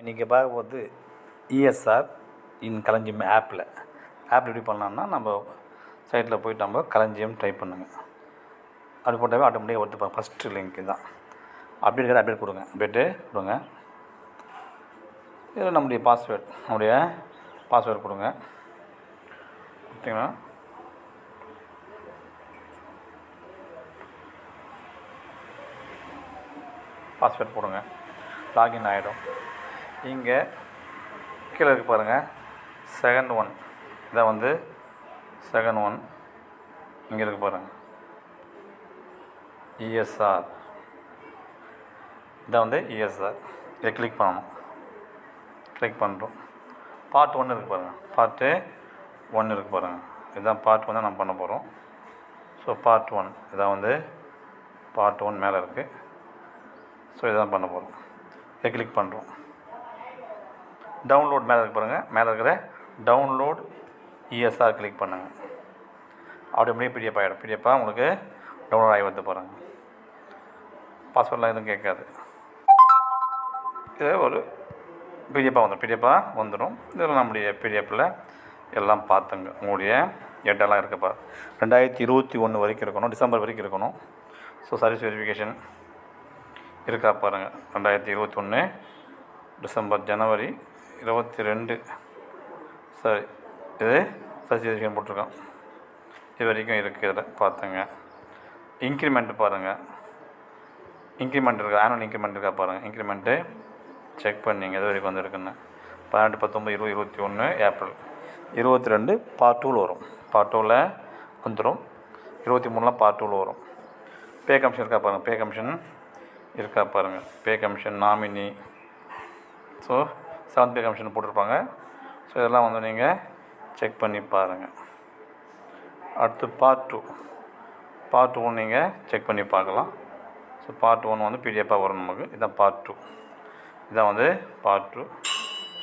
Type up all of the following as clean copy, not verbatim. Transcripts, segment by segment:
இன்றைக்கி பார்க்கும்போது இஎஸ்ஆர் இன் களஞ்சியம் ஆப்பில் எப்படி பண்ணலாம்னா நம்ம சைட்டில் போய்ட்டு நம்ம களஞ்சியம் டைப் பண்ணுங்கள். அப்படி போட்டாவே ஆட்டோமேட்டிக்காக ஒருத்தர் ஃபஸ்ட்டு லிங்க் தான். அப்டேட் கொடுங்க. அப்டேட்டு கொடுங்க. இதில் நம்முடைய பாஸ்வேர்டு கொடுங்க. கொடுத்தீங்கன்னா பாஸ்வேர்ட் போடுங்க. லாகின் ஆகிடும். இங்கே கீழே இருக்கு பாருங்கள், செகண்ட் ஒன். இதான் வந்து செகண்ட் ஒன். இங்கே இருக்கு பாருங்கள், இஎஸ்ஆர். இதான் வந்து இஎஸ்ஆர். இதை கிளிக் பண்ணணும். கிளிக் பண்ணுறோம். பார்ட் 1 இருக்குது பாருங்கள். பார்ட்டு 1 இருக்குது பாருங்கள். இதுதான் பார்ட் 1 தான் நம்ம பண்ண போகிறோம். ஸோ பார்ட் 1 இதான் வந்து பார்ட் 1 மேலே இருக்குது. ஸோ இதான் பண்ண போகிறோம். இதை கிளிக் பண்ணுறோம். டவுன்லோட் மேலே இருக்கு பாருங்கள். மேலே இருக்கிற டவுன்லோட் இஎஸ்ஆர் கிளிக் பண்ணுங்கள். ஆட்டோமேட்டிக் பிடிஎஃப் ஆகிடும். பிடிஎஃபாக உங்களுக்கு டவுன்லோட் ஆகி வந்து பாருங்கள். பாஸ்வேர்டெலாம் எதுவும் கேட்காது. இது ஒரு பிடிஎஃபாக வந்துடும். இதில் நம்முடைய பிடிஎஃப்பில் எல்லாம் பார்த்துங்க. உங்களுடைய டேட்டாலாம் இருக்கப்பா 2021 வரைக்கும் இருக்கணும், டிசம்பர் வரைக்கும் இருக்கணும். ஸோ சர்வீஸ் வெரிஃபிகேஷன் இருக்கா பாருங்கள். 2021 டிசம்பர், ஜனவரி 22 சரி, இது சர்வீஸ் வெரிஃபிகேஷன் போட்டிருக்கோம். இது வரைக்கும் இருக்குது. இதில் பார்த்துங்க. இன்க்ரிமெண்ட்டு பாருங்கள். இன்க்ரிமெண்ட் இருக்கா, ஆனுவல் இன்க்ரிமெண்ட் இருக்கா பாருங்கள். இன்க்ரிமெண்ட்டு செக் பண்ணிங்க எது வரைக்கும் வந்துருக்குன்னு. 12, 19, 20, 21 ஏப்ரல் 22 பார்ட் 2 வரும். பார்ட் 2 வந்துடும். 23 பார்ட் 2 வரும். பே கமிஷன் இருக்கா பாருங்கள். பே கமிஷன் இருக்கா பாருங்கள். Pay commission, nominee, so 7th pay commission போட்டிருப்பாங்க. ஸோ இதெல்லாம் வந்து நீங்கள் செக் பண்ணி பாருங்கள். அடுத்து பார்ட் 2 நீங்கள் செக் பண்ணி பார்க்கலாம். ஸோ பார்ட் 1 வந்து பிடிஎஃபாக வரும் நமக்கு. இதுதான் பார்ட் 2. இதான் வந்து பார்ட் 2.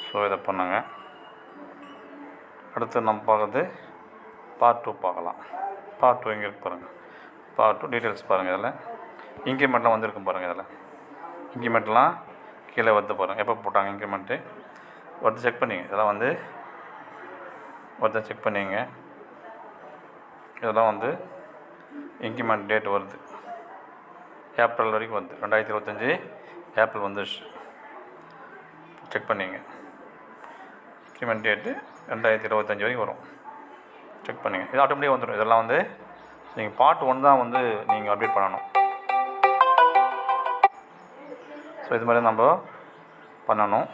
ஸோ இதை பண்ணுங்க. அடுத்து நம்ம பார்க்குறது பார்ட் 2 பார்க்கலாம். பார்ட் 2 இங்கே இருக்கு பாருங்கள். பார்ட் 2 டீட்டெயில்ஸ் பாருங்கள். இதில் இன்க்ரிமெண்ட்லாம் வந்துருக்கும் பாருங்கள். இதில் இன்க்ரிமெண்ட்லாம் கீழே வந்து பாருங்கள். எப்போ போட்டாங்க இன்க்ரிமெண்ட்டு ஒருத்தர் செக் பண்ணிங்க. இதெல்லாம் வந்து ஒருத்தர் செக் பண்ணிங்க. இதெல்லாம் வந்து இன்க்ரிமெண்ட் டேட் வருது. ஏப்ரல் வரைக்கும் வருது. 2025 ஏப்ரல் வந்துடுச்சு. செக் பண்ணிங்க. இன்க்ரிமெண்ட் டேட்டு 2025 வரைக்கும் வரும். செக் பண்ணிங்க. இது ஆட்டோமேட்டிக்காக வந்துடும். இதெல்லாம் வந்து நீங்கள் பார்ட் 1 தான் வந்து நீங்கள் அப்டேட் பண்ணணும். ஸோ இது மாதிரி நம்ம பண்ணணும்.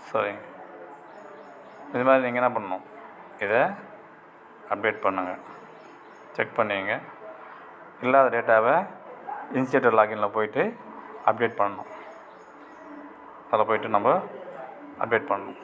சரிங்க. இது மாதிரி நீங்கள் என்ன பண்ணணும், இதை அப்டேட் பண்ணுங்கள். செக் பண்ணிங்க. இல்லாத டேட்டாவை இன்ஸ்டேட்டர் லாகினில் போய்ட்டு அப்டேட் பண்ணணும். அதில் போய்ட்டு நம்ம அப்டேட் பண்ணணும்.